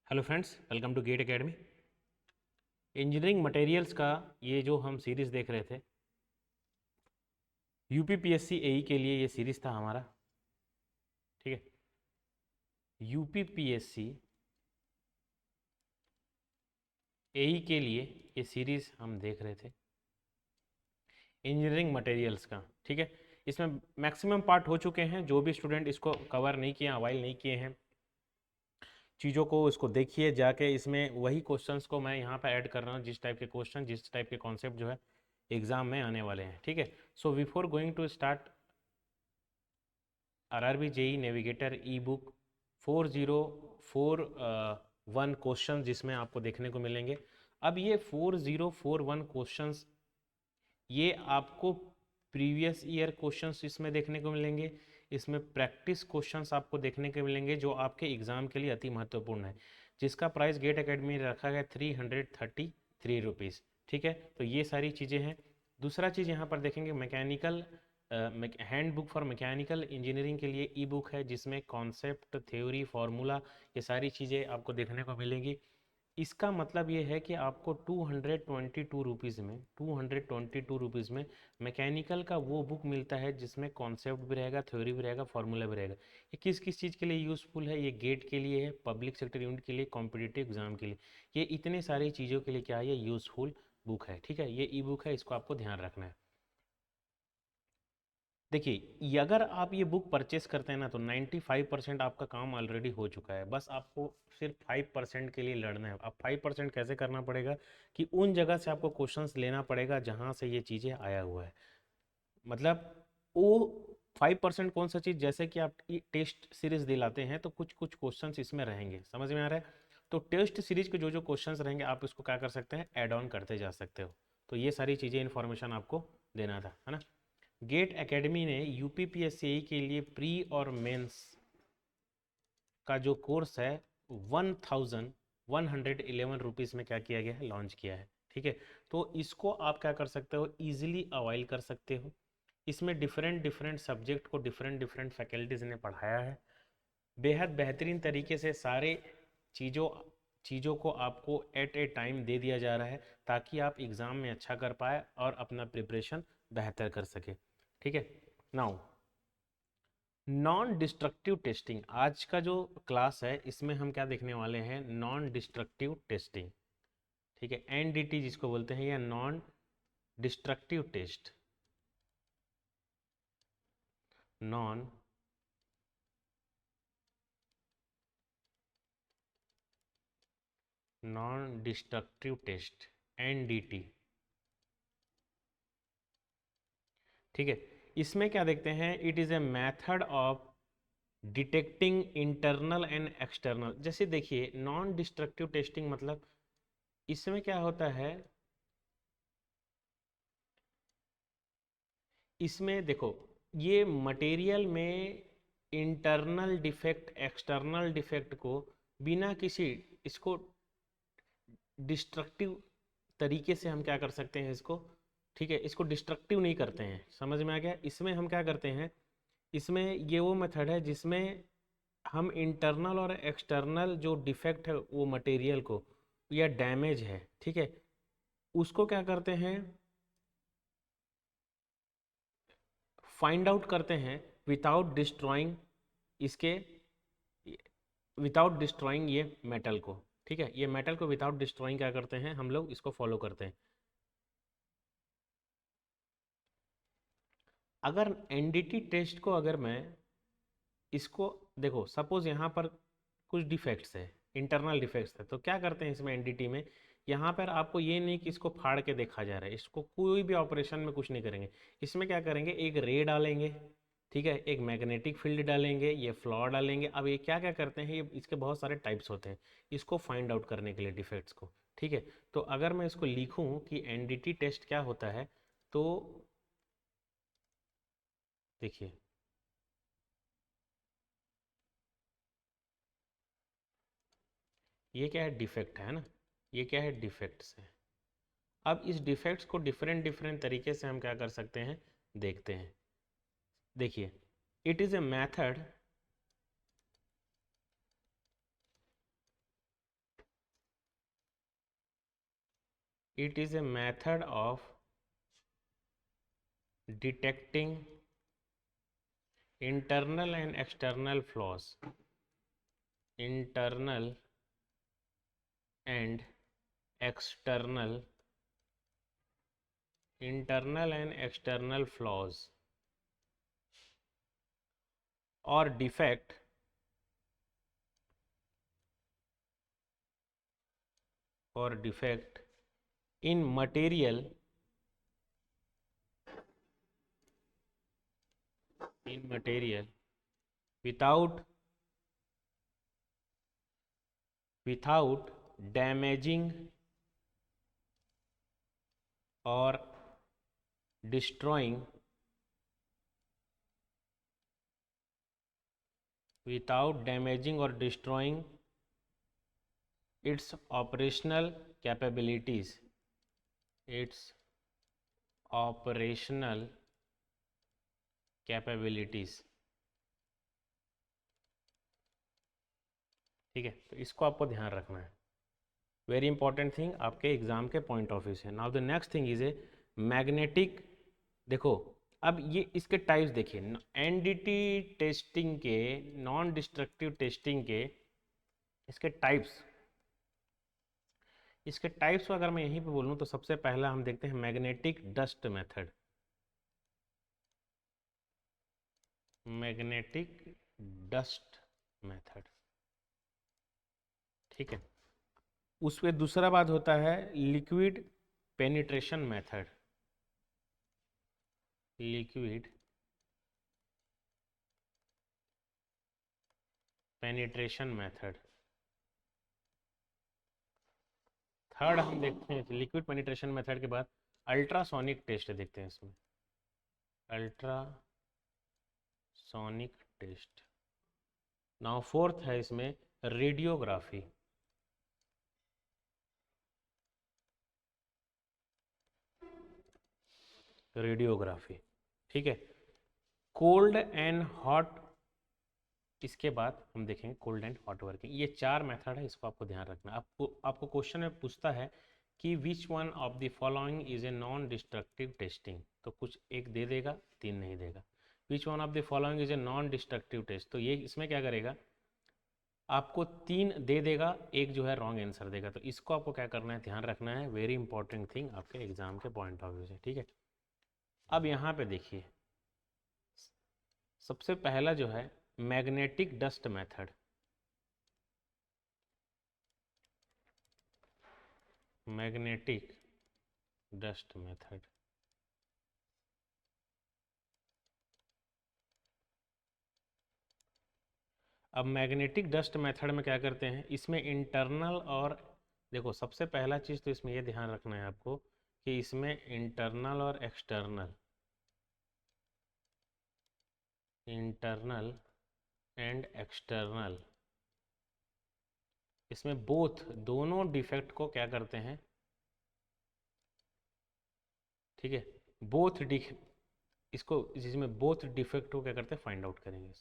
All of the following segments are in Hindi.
Hello friends, welcome to GATE academy. Engineering materials का ये जो हम सीरीज़ देख रहे थे, यूपीपीएससी एई के लिए ये सीरीज़ था हमारा। ठीक है, यूपीपीएससी एई के लिए ये सीरीज़ हम देख रहे थे इंजीनियरिंग मटेरियल्स का। ठीक है, इसमें मैक्सिमम पार्ट हो चुके हैं। जो भी स्टूडेंट इसको कवर नहीं किए, अवाइल नहीं किए हैं चीज़ों को, इसको देखिए जाके। इसमें वही क्वेश्चंस को मैं यहाँ पे ऐड कर रहा हूँ, जिस टाइप के क्वेश्चन, जिस टाइप के कॉन्सेप्ट जो है एग्जाम में आने वाले हैं। ठीक है, so before going to start, RRB JE navigator e book 4041 question जिसमें आपको देखने को मिलेंगे। अब ये 4041 क्वेश्चंस, ये आपको प्रीवियस ईयर क्वेश्चंस इसमें देखने को मिलेंगे। इसमें प्रैक्टिस क्वेश्चंस आपको देखने को मिलेंगे जो आपके एग्ज़ाम के लिए अति महत्वपूर्ण है, जिसका प्राइस गेट एकेडमी में रखा गया 333 रुपीज़। ठीक है, तो ये सारी चीज़ें हैं। दूसरा चीज़ यहाँ पर देखेंगे, mechanical hand book for mechanical engineering के लिए ई बुक है, जिसमें कॉन्सेप्ट, थ्योरी, फार्मूला, ये सारी चीज़ें आपको देखने को मिलेंगी। इसका मतलब ये है कि आपको 222 रुपीज़ में मैकेनिकल का वो बुक मिलता है जिसमें कॉन्सेप्ट भी रहेगा, थ्योरी भी रहेगा, फार्मूला भी रहेगा। ये किस किस चीज़ के लिए यूज़फुल है? ये गेट के लिए है, पब्लिक सेक्टर यूनिट के लिए, कॉम्पिटिटिव एग्जाम के लिए, ये इतने सारी चीज़ों के लिए क्या है, ये यूज़फुल बुक है। ठीक है, ये ई बुक है, इसको आपको ध्यान रखना है। देखिए, अगर आप ये बुक परचेस करते हैं ना, तो 95% आपका काम ऑलरेडी हो चुका है। बस आपको सिर्फ 5% के लिए लड़ना है। अब 5% कैसे करना पड़ेगा कि उन जगह से आपको क्वेश्चंस लेना पड़ेगा जहाँ से ये चीज़ें आया हुआ है। मतलब वो 5% कौन सा चीज़, जैसे कि आप टेस्ट सीरीज दिलाते हैं तो कुछ कुछ क्वेश्चंस इसमें रहेंगे, समझ में आ रहा है? तो टेस्ट सीरीज के जो जो क्वेश्चंस रहेंगे आप इसको क्या कर सकते हैं, ऐड ऑन करते जा सकते हो। तो ये सारी चीज़ें इन्फॉर्मेशन आपको देना था, है ना। गेट एकेडमी ने यूपीपीएससी के लिए प्री और मेंस का जो कोर्स है 1111 रुपीज़ में क्या किया गया है, लॉन्च किया है। ठीक है, तो इसको आप क्या कर सकते हो, ईजिली अवाइल कर सकते हो। इसमें डिफरेंट डिफरेंट सब्जेक्ट को डिफरेंट डिफरेंट फैकल्टीज़ ने पढ़ाया है। बेहद बेहतरीन तरीके से सारे चीज़ों चीज़ों को आपको एट ए टाइम दे दिया जा रहा है, ताकि आप एग्ज़ाम में अच्छा कर पाए और अपना प्रिपरेशन बेहतर कर सके। ठीक है, नाउ नॉन डिस्ट्रक्टिव टेस्टिंग, आज का जो क्लास है इसमें हम क्या देखने वाले हैं, नॉन डिस्ट्रक्टिव टेस्टिंग। ठीक है, एनडीटी जिसको बोलते हैं, या non destructive test, non non destructive test, NDT. ठीक है, इसमें क्या देखते हैं, it is a method of detecting internal and external. जैसे देखिए, नॉन डिस्ट्रक्टिव टेस्टिंग मतलब इसमें क्या होता है, इसमें देखो, ये मटेरियल में इंटरनल डिफेक्ट, एक्सटर्नल डिफेक्ट को बिना किसी, इसको डिस्ट्रक्टिव तरीके से हम क्या कर सकते हैं इसको, ठीक है, इसको डिस्ट्रक्टिव नहीं करते हैं। समझ में आ गया? इसमें हम क्या करते हैं, इसमें ये वो मेथड है जिसमें हम इंटरनल और एक्सटर्नल जो डिफेक्ट है वो मटेरियल को, या डैमेज है, ठीक है, उसको क्या करते हैं, फाइंड आउट करते हैं विदाउट डिस्ट्रॉइंग इसके, विदाउट डिस्ट्रॉइंग ये मेटल को। ठीक है, ये मेटल को विदाउट डिस्ट्रॉइंग क्या करते हैं, हम लोग इसको फॉलो करते हैं। अगर एनडीटी टेस्ट को, अगर मैं इसको, देखो सपोज यहाँ पर कुछ डिफेक्ट्स है, इंटरनल डिफेक्ट्स है, तो क्या करते हैं इसमें एनडीटी में, यहाँ पर आपको ये नहीं कि इसको फाड़ के देखा जा रहा है, इसको कोई भी ऑपरेशन में कुछ नहीं करेंगे। इसमें क्या करेंगे, एक रे डालेंगे, ठीक है, एक मैग्नेटिक फील्ड डालेंगे, ये फ्लॉ डालेंगे। अब ये क्या क्या करते हैं, ये इसके बहुत सारे टाइप्स होते हैं इसको फाइंड आउट करने के लिए, डिफेक्ट्स को। ठीक है, तो अगर मैं इसको लिखूं कि एनडीटी टेस्ट क्या होता है, तो देखिए, ये क्या है, डिफेक्ट है ना, ये क्या है, डिफेक्ट्स है। अब इस डिफेक्ट्स को डिफरेंट डिफरेंट तरीके से हम क्या कर सकते हैं, देखते हैं। देखिए, it is a method it is a method of detecting internal and external flaws, internal and external, internal and external flaws or defect in material, without damaging or destroying, without damaging or destroying its operational capabilities, its operational capabilities. ठीक है, तो इसको आपको ध्यान रखना है, वेरी इंपॉर्टेंट थिंग आपके एग्जाम के पॉइंट ऑफ व्यू से. Now the next thing is a magnetic. देखो अब ये इसके टाइप्स देखिए, एनडीटी टेस्टिंग के, नॉन डिस्ट्रक्टिव टेस्टिंग के इसके टाइप्स. इसके टाइप्स को अगर मैं यहीं पे बोलूँ तो सबसे पहला हम देखते हैं magnetic dust method. Magnetic dust method, ठीक है. उस पे दूसरा बात होता है liquid penetration method. Liquid penetration method. Third हम देखते हैं लिक्विड पेनिट्रेशन मेथड के बाद अल्ट्रासोनिक टेस्ट देखते हैं इसमें. Ultrasonic test. नाउ फोर्थ है इसमें रेडियोग्राफी. रेडियोग्राफी, ठीक है. कोल्ड एंड हॉट, इसके बाद हम देखेंगे कोल्ड एंड हॉट वर्किंग. ये चार मेथड है, इसको आपको ध्यान रखना. आपको क्वेश्चन में पूछता है कि which one of the following is a non destructive testing, तो कुछ एक दे देगा, तीन नहीं देगा. Which one of the following is a non destructive test, तो ये इसमें क्या करेगा, आपको तीन दे देगा, एक जो है रॉन्ग आंसर देगा. तो इसको आपको क्या करना है, ध्यान रखना है, वेरी इंपॉर्टेंट थिंग आपके एग्जाम के पॉइंट ऑफ व्यू से, ठीक है. अब यहाँ पे देखिए सबसे पहला जो है magnetic dust method. Magnetic dust method. अब मैग्नेटिक डस्ट मेथड में क्या करते हैं, इसमें इंटरनल और देखो सबसे पहला चीज़ तो इसमें ये ध्यान रखना है आपको कि इसमें इंटरनल और एक्सटर्नल, इंटरनल एंड एक्सटर्नल, इसमें बोथ दोनों डिफेक्ट को क्या करते हैं, ठीक है. बोथ इसको जिसमें बोथ डिफेक्ट को क्या करते हैं, फाइंड आउट करेंगे,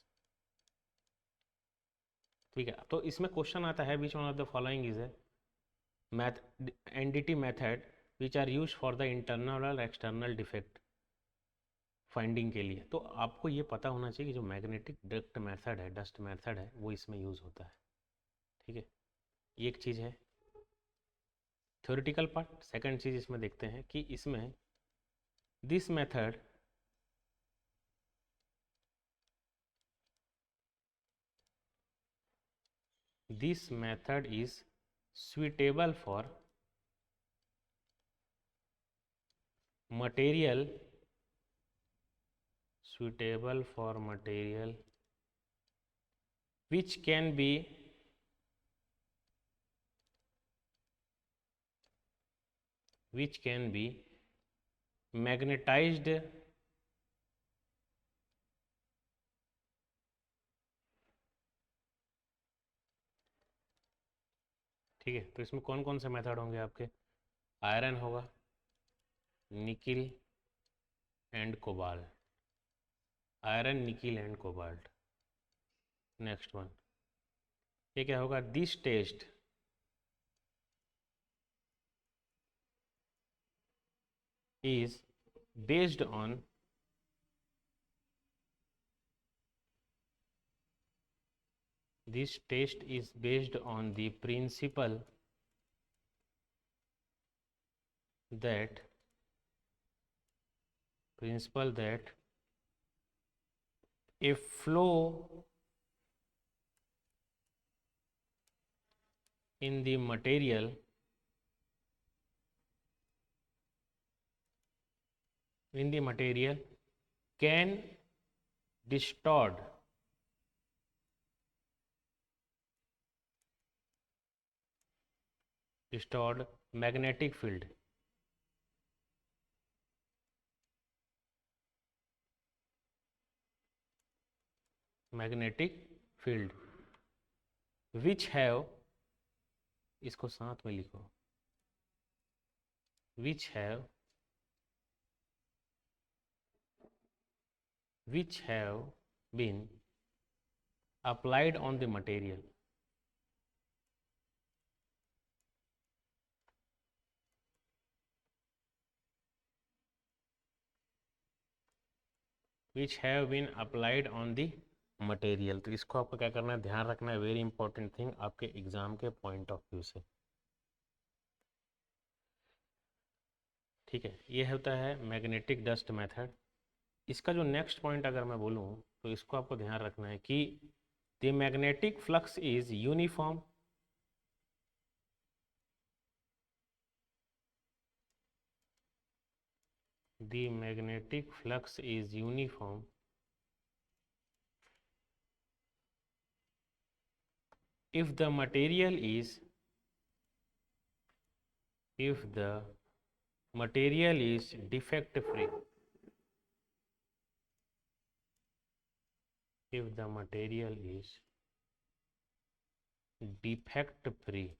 ठीक है. तो इसमें क्वेश्चन आता है which one of the following is a NDT method which are use for the internal और एक्सटर्नल डिफेक्ट फाइंडिंग के लिए. तो आपको ये पता होना चाहिए कि जो मैग्नेटिक डस्ट मेथड है वो इसमें यूज होता है, ठीक है. ये एक चीज़ है थ्योरेटिकल पार्ट. सेकंड चीज़ इसमें देखते हैं कि इसमें this method is suitable for material which can be magnetized ठीक है. तो इसमें कौन कौन से मेथड होंगे आपके, आयरन होगा, nickel and cobalt, iron nickel and cobalt. Next one ये क्या होगा, this test is based on this test is based on the principle that a flow in the material can distort magnetic field. Which have, इसको साथ में लिखो, which have been applied on the material. Which have been applied on the material. तो इसको आपको क्या करना है, ध्यान रखना है, वेरी इंपॉर्टेंट थिंग आपके एग्जाम के पॉइंट ऑफ व्यू से। ठीक है, ये होता है मैग्नेटिक डस्ट मेथड। इसका जो नेक्स्ट पॉइंट अगर मैं बोलूँ तो इसको आपको ध्यान रखना है कि the magnetic flux is uniform, the magnetic flux is uniform if the material is defect free. If the material is defect free.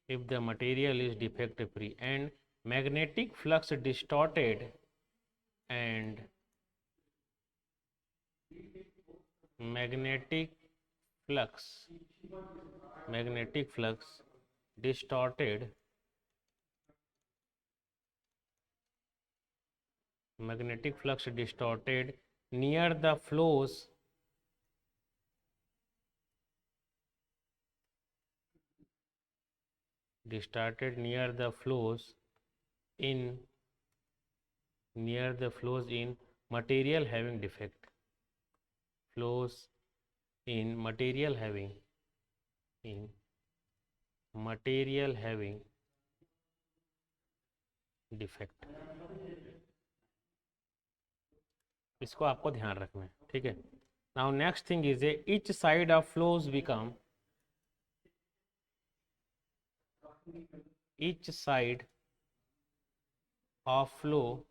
If the material is defect free and magnetic flux distorted and magnetic flux distorted near the flows in material having defect. Flows in material having defect. इसको आपको ध्यान रखना है, ठीक है। Now next thing is each side of flows become each side of flow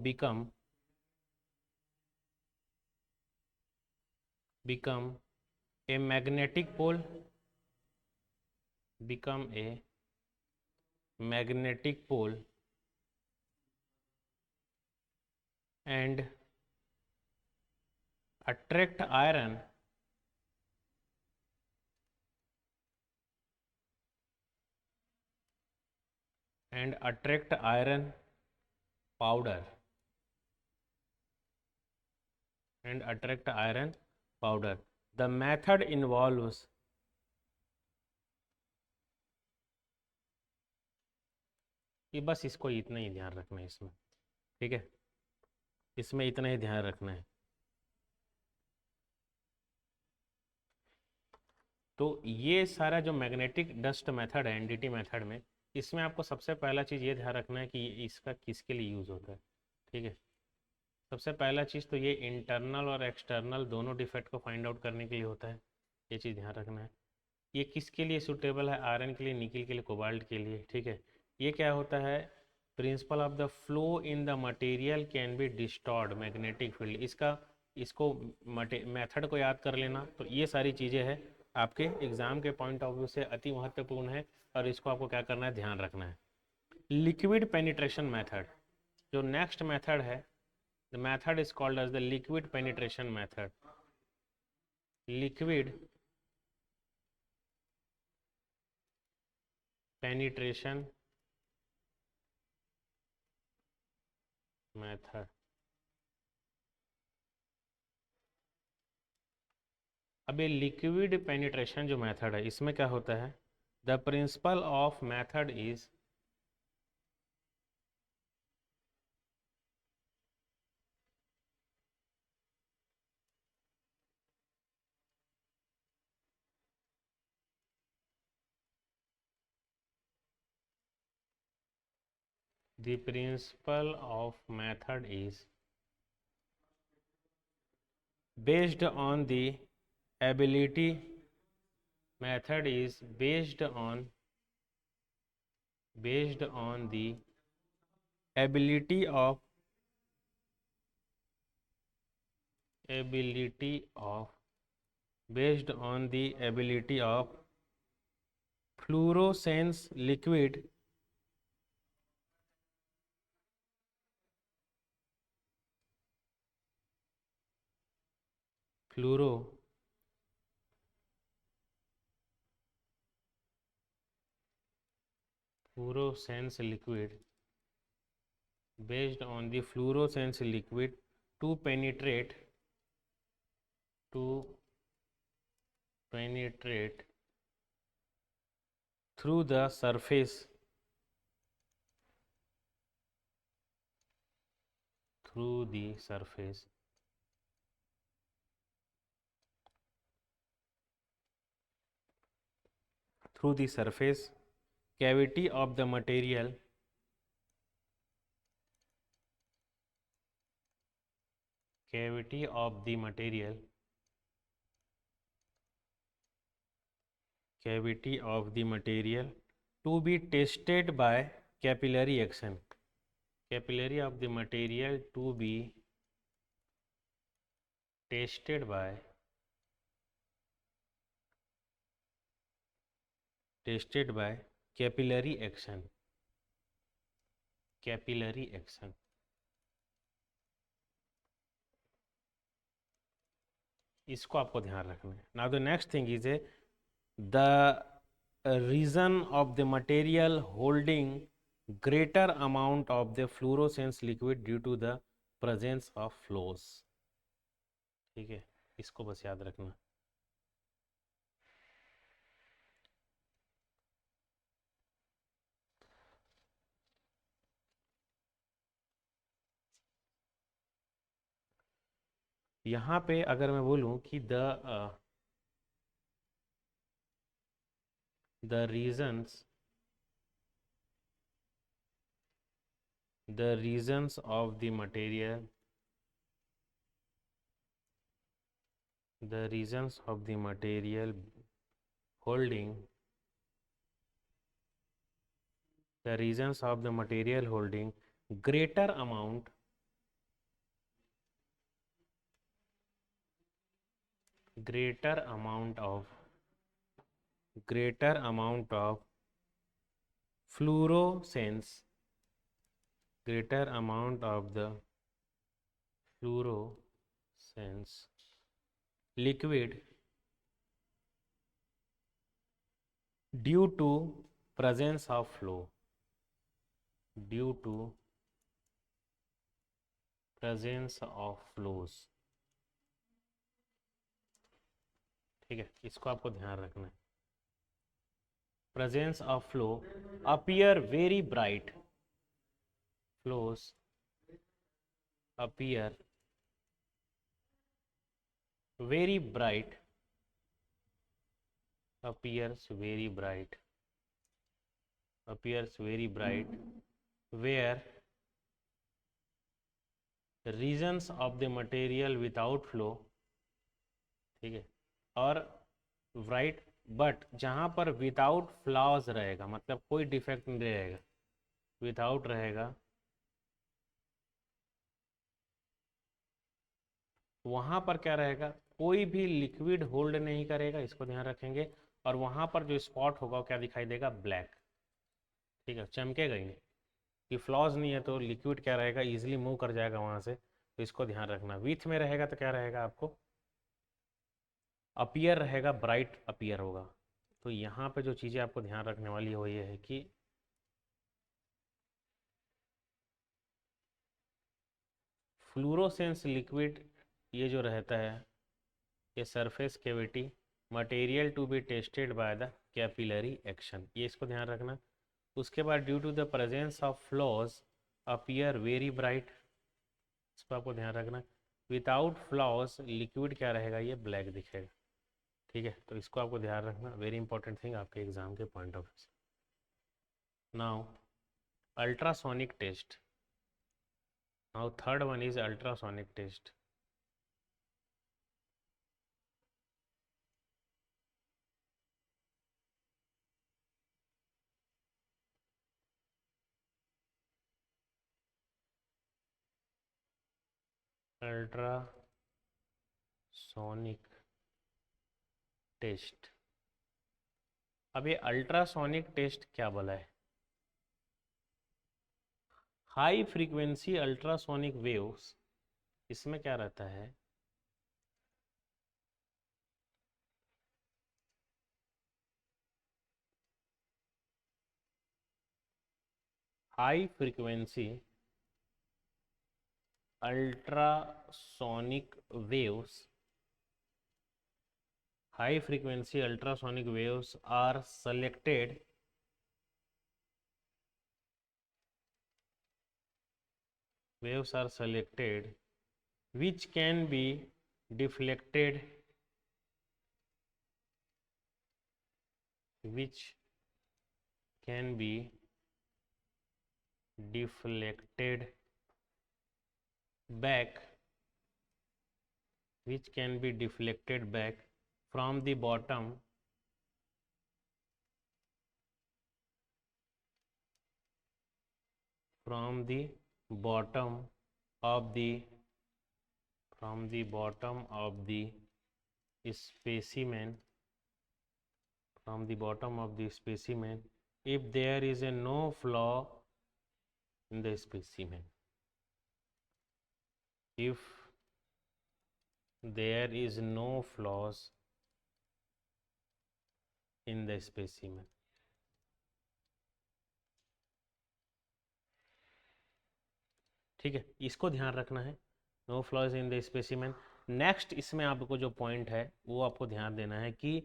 become a magnetic pole, and attract iron powder. The method involves ये, बस इसको इतना ही ध्यान रखना है इसमें, ठीक है, इसमें इतना ही ध्यान रखना है। तो ये सारा जो मैग्नेटिक डस्ट मेथड है एनडीटी मेथड में, इसमें आपको सबसे पहला चीज़ ये ध्यान रखना है कि इसका किसके लिए यूज़ होता है, ठीक है। सबसे पहला चीज़ तो ये इंटरनल और एक्सटर्नल दोनों डिफेक्ट को फाइंड आउट करने के लिए होता है, ये चीज़ ध्यान रखना है। ये किसके लिए सूटेबल है, आयरन के लिए, निकल के लिए, कोबाल्ट के लिए, ठीक है। ये क्या होता है, principle of the flow in the material can be distorted magnetic field. इसको मेथड को याद कर लेना। तो ये सारी चीज़ें हैं आपके एग्ज़ाम के पॉइंट ऑफ व्यू से अति महत्वपूर्ण है और इसको आपको क्या करना है, ध्यान रखना है। लिक्विड पेनिट्रेशन मेथड, जो नेक्स्ट मेथड है, the method is called as the liquid penetration method. Liquid penetration method. अब ये लिक्विड पेनिट्रेशन जो मेथड है इसमें क्या होता है, the principle of method is the principle of method is based on the ability method is based on the ability of based on the ability of fluorescence liquid fluorescence liquid based on the fluorescence liquid to penetrate through the surface through the surface cavity of the material cavity of the material to be tested by capillary action capillary of the material to be tested by capillary action इसको आपको ध्यान रखना है। Now the next thing is a the reason of the material holding greater amount of the fluorescence liquid due to the presence of flows। ठीक है, इसको बस याद रखना। यहाँ पे अगर मैं बोलूँ कि the reasons of the material holding greater amount of fluorescence greater amount of the fluorescence liquid due to presence of flow flows। ठीक है, इसको आपको ध्यान रखना है। presence of flow appear very bright flows appear very bright where regions of the material without flow। ठीक है, और ब्राइट बट जहाँ पर विदाउट फ्लॉज रहेगा, मतलब कोई डिफेक्ट नहीं रहेगा, विदाउट रहेगा, वहाँ पर क्या रहेगा, कोई भी लिक्विड होल्ड नहीं करेगा, इसको ध्यान रखेंगे। और वहाँ पर जो स्पॉट होगा वो क्या दिखाई देगा, ब्लैक। ठीक है, चमकेगा ही नहीं, कि फ्लॉज नहीं है तो लिक्विड क्या रहेगा, इजीली मूव कर जाएगा वहाँ से, तो इसको ध्यान रखना। विथ में रहेगा तो क्या रहेगा, आपको अपीयर रहेगा, ब्राइट अपीयर होगा। तो यहाँ पे जो चीज़ें आपको ध्यान रखने वाली है वो ये है कि फ्लूरोसेंस लिक्विड ये जो रहता है ये surface cavity material to be tested by the capillary action, ये इसको ध्यान रखना। उसके बाद due to the presence of flaws appear very bright, इसको आपको ध्यान रखना। विदाउट फ्लॉज लिक्विड क्या रहेगा, ये ब्लैक दिखेगा। ठीक है, तो इसको आपको ध्यान रखना, वेरी इंपॉर्टेंट थिंग आपके एग्जाम के पॉइंट ऑफ व्यू से। Now ultrasonic test, now third one is ultrasonic test. Ultrasonic test, अब ये अल्ट्रासोनिक टेस्ट क्या बोला है? हाई फ्रीक्वेंसी अल्ट्रासोनिक वेव्स, इसमें क्या रहता है, high frequency ultrasonic waves, high frequency ultrasonic waves are selected which can be deflected, which can be deflected back, which can be deflected back from the bottom from the bottom of the from the bottom of the specimen, from the bottom of the specimen if there is a no flaw in the specimen, if there is no flaws in the specimen। ठीक है, इसको ध्यान रखना है, no flaws in the specimen. Next इसमें आपको जो पॉइंट है वो आपको ध्यान देना है कि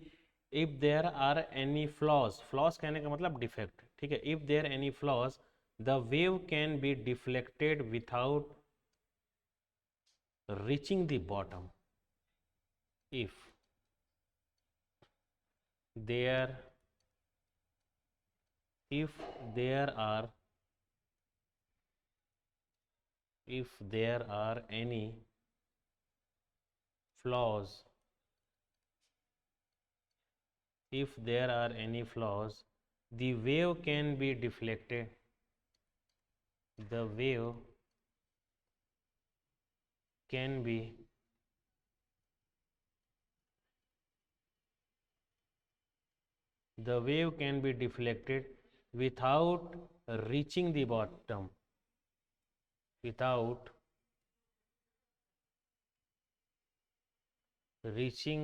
if there are any flaws, flaws कहने का मतलब डिफेक्ट, ठीक है, if there any flaws the wave can be deflected without reaching the bottom, if there if there are if there are any flaws, if there are any flaws the wave can be deflected, the wave can be the wave can be deflected without reaching the bottom, without reaching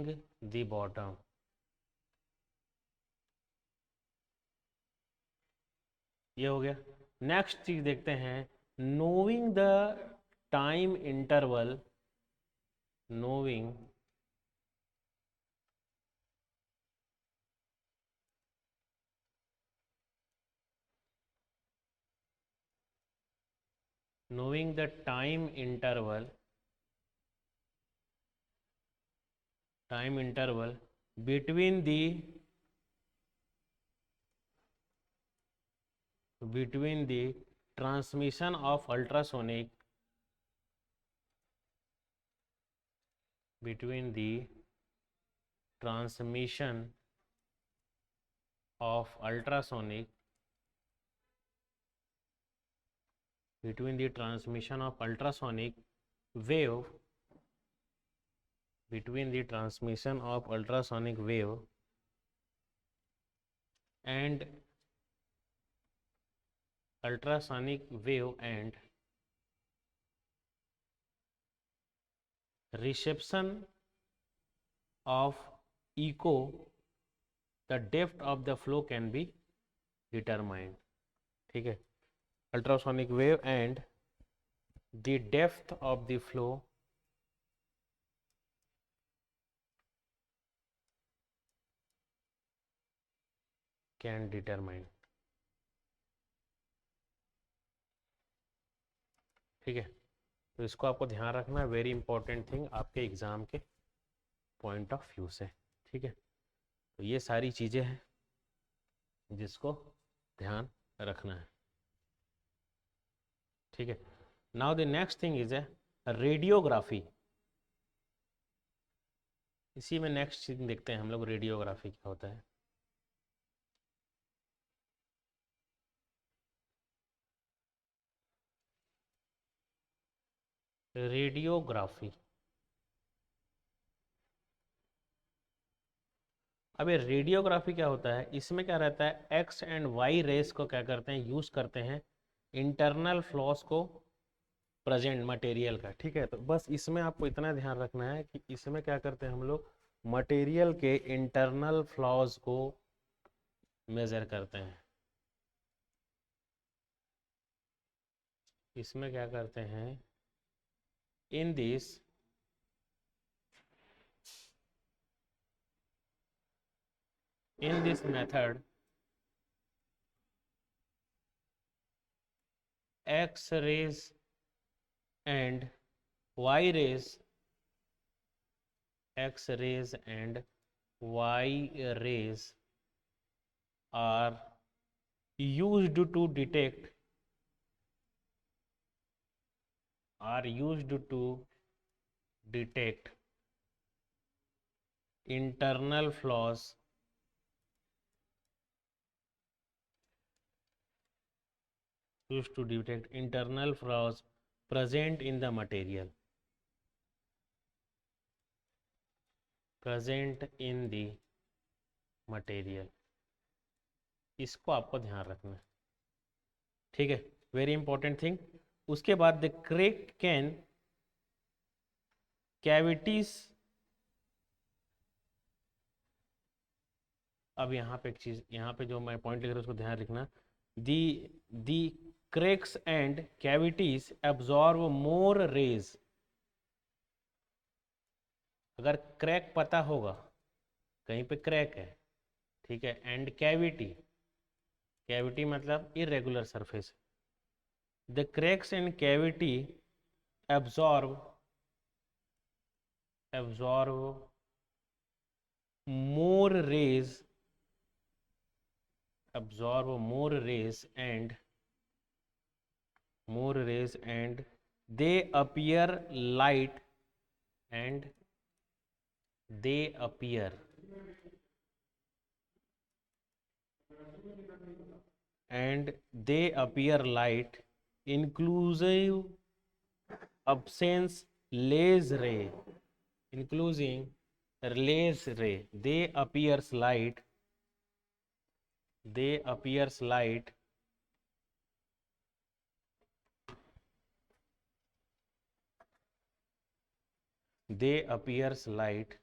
the bottom। ये हो गया। नेक्स्ट चीज देखते हैं, knowing the time interval, knowing knowing the time interval between the transmission of ultrasonic, between the transmission of ultrasonic, between the transmission of ultrasonic wave, between the transmission of ultrasonic wave and ultrasonic wave and reception of echo the depth of the flow can be determined. ठीक है, ultrasonic wave and the depth of the flow can determine. ठीक है, तो इसको आपको ध्यान रखना है, वेरी इंपॉर्टेंट थिंग आपके एग्जाम के पॉइंट ऑफ व्यू से। ठीक है, तो ये सारी चीज़ें हैं जिसको ध्यान रखना है। ठीक है, now the next thing is A radiography. इसी में नेक्स्ट चीज देखते हैं हम लोग, रेडियोग्राफी क्या होता है। रेडियोग्राफी, अब ये रेडियोग्राफी क्या होता है, इसमें क्या रहता है, एक्स एंड वाई रेस को क्या करते हैं, यूज करते हैं इंटरनल फ्लॉस को प्रेजेंट मटेरियल का। ठीक है, तो बस इसमें आपको इतना ध्यान रखना है कि इसमें क्या करते हैं हम लोग, मटेरियल के इंटरनल फ्लॉज को मेजर करते हैं। इसमें क्या करते हैं, in this method X rays and Y rays, X rays and y rays are used to detect internal flaws present in the material, इसको आपको ध्यान रखना है। ठीक है, वेरी इंपॉर्टेंट थिंग। उसके बाद द क्रैक कैन कैविटीज, अब यहाँ पे एक चीज, यहाँ पे जो मैं पॉइंट लिख रहा हूँ उसको ध्यान रखना। दी cracks and cavities absorb more rays। अगर क्रैक पता होगा, कहीं पे क्रैक है, ठीक है, एंड कैविटी, कैविटी मतलब irregular surface, the cracks and cavity absorb more rays, and they appear light, and they appear light, inclusive absence lays ray, including lays ray, they appears light, they appears light they appears light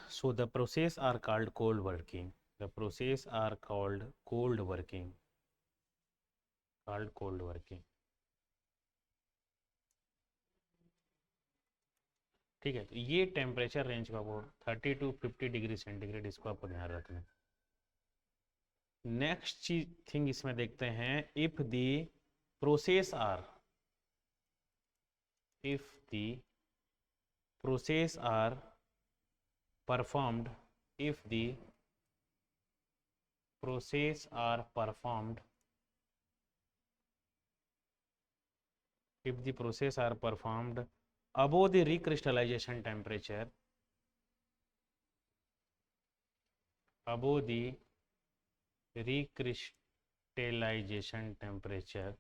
So the process are called cold working. The process are called cold working. Called cold working. ठीक है, तो ये टेम्परेचर रेंज का वो 30 to 50 डिग्री सेंटीग्रेड, इसको आपको ध्यान रखना है। नेक्स्ट चीज थिंग इसमें देखते हैं, if the process are, if the process are performed, if the process are performed, if the process are performed above the recrystallization temperature, above the recrystallization temperature,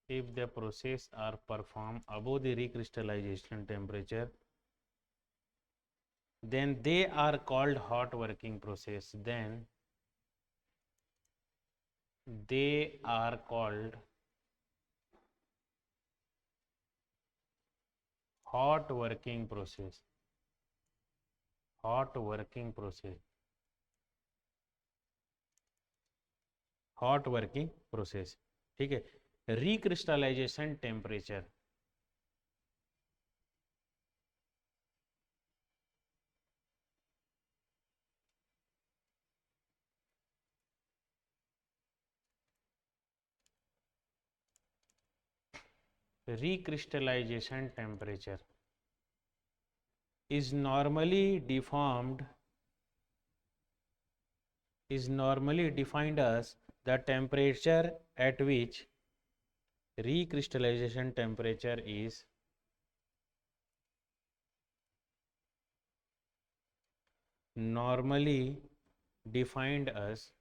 if the process are performed above the recrystallization temperature, then they are called hot working process. Then they are called hot working process. Hot working process. Hot working process. ठीक है, recrystallization temperature, recrystallization temperature is normally defined as the temperature at which recrystallization temperature is normally defined as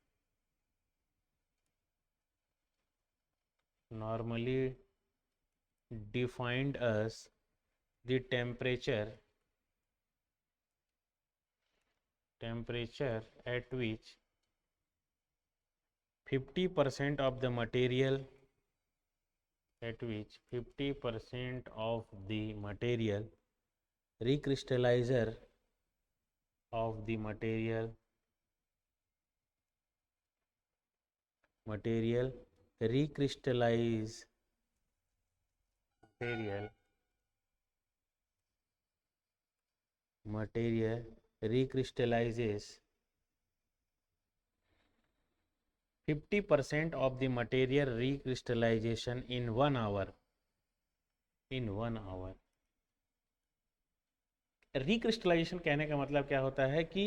the temperature at which 50% of the material, at which 50% of the material recrystallizer of the material recrystallize material recrystallizes 50% of the material recrystallization in 1 hour. Recrystallisation कहने का मतलब क्या होता है कि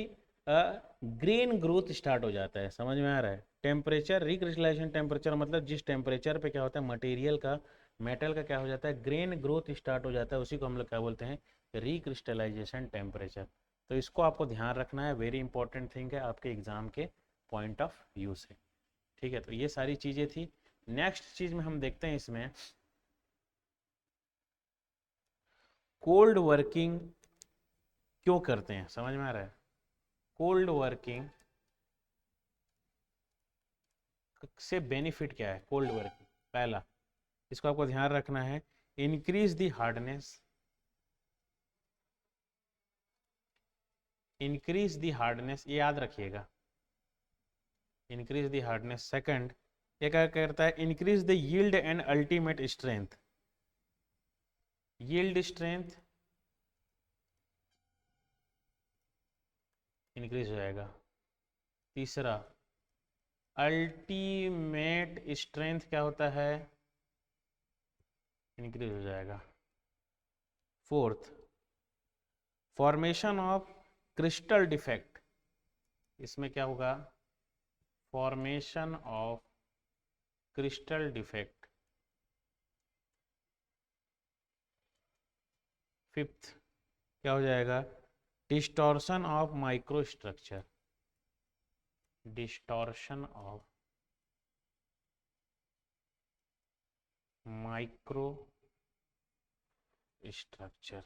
ग्रेन ग्रोथ स्टार्ट हो जाता है, समझ में आ रहा है। टेम्परेचर, रिक्रिस्टलाइजेशन टेम्परेचर मतलब जिस टेम्परेचर पे क्या होता है मटेरियल का, मेटल का क्या हो जाता है, ग्रेन ग्रोथ स्टार्ट हो जाता है, उसी को हम लोग क्या बोलते हैं, रिक्रिस्टलाइजेशन टेम्परेचर। तो इसको आपको ध्यान रखना है, वेरी इंपॉर्टेंट थिंग है आपके एग्जाम के पॉइंट ऑफ व्यू से। ठीक है, तो ये सारी चीज़ें थी। नेक्स्ट चीज़ में हम देखते हैं इसमें कोल्ड वर्किंग क्यों करते हैं, समझ में आ रहा है। कोल्ड वर्किंग से बेनिफिट क्या है, कोल्ड वर्किंग, पहला इसको आपको ध्यान रखना है, इंक्रीज दी हार्डनेस, ये याद रखिएगा, इंक्रीज दी हार्डनेस। सेकंड ये क्या करता है, increase the yield and ultimate strength, yield strength increase हो जाएगा। तीसरा अल्टीमेट स्ट्रेंथ क्या होता है, इंक्रीज हो जाएगा। Fourth formation of crystal defect, इसमें क्या होगा, formation of crystal defect. Fifth क्या हो जाएगा, distortion of microstructure, distortion of micro structure.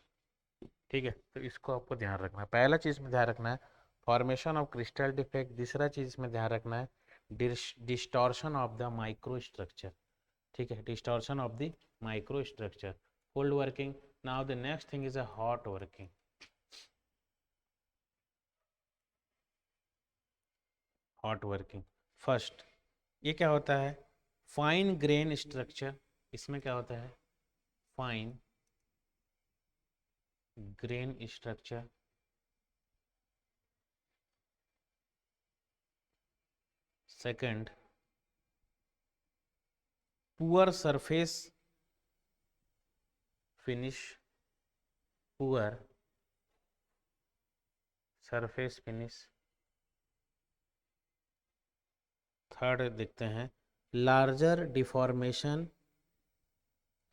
ठीक है, तो इसको आपको ध्यान रखना है, पहला चीज में ध्यान रखना है फॉर्मेशन ऑफ क्रिस्टल डिफेक्ट, दूसरा चीज में ध्यान रखना है distortion of the micro structure. ठीक है, distortion of the micro structure, cold working. Now the next thing is a hot working. Hot working. First ये क्या होता है, फाइन ग्रेन स्ट्रक्चर। इसमें क्या होता है, fine grain structure. Second, poor surface finish, poor surface finish. Third देखते हैं, लार्जर डिफॉर्मेशन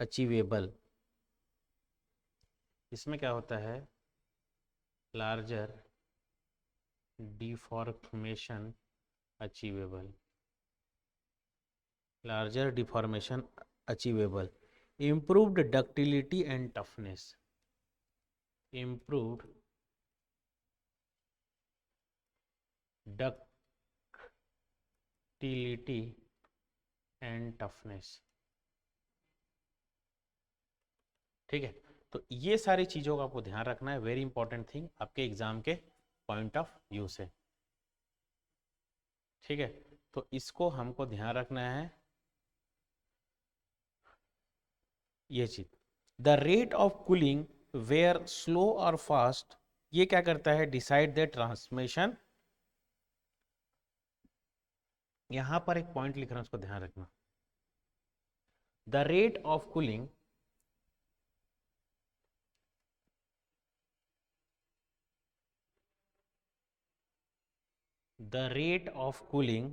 अचीवेबल। इसमें क्या होता है, larger deformation achievable, larger deformation achievable. Improved ductility and toughness, improved ductility and toughness. ठीक है, तो ये सारी चीज़ों का आपको ध्यान रखना है, वेरी इंपॉर्टेंट थिंग आपके एग्जाम के पॉइंट ऑफ व्यू से। ठीक है, तो इसको हमको ध्यान रखना है, ये चीज। The rate of cooling where slow और फास्ट, ये क्या करता है, डिसाइड द ट्रांसमिशन। यहां पर एक पॉइंट लिख रहा हूं, उसको ध्यान रखना। The rate of cooling, the rate of cooling,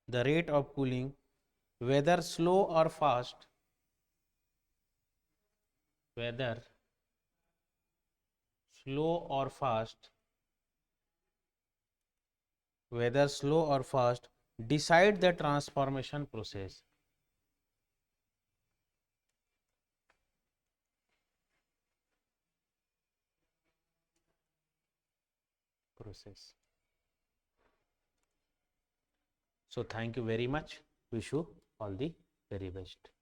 the rate of cooling whether slow और फास्ट, वेदर स्लो और fast, whether slow or fast, decide the transformation process, process. So thank you very much, wish you all the very best.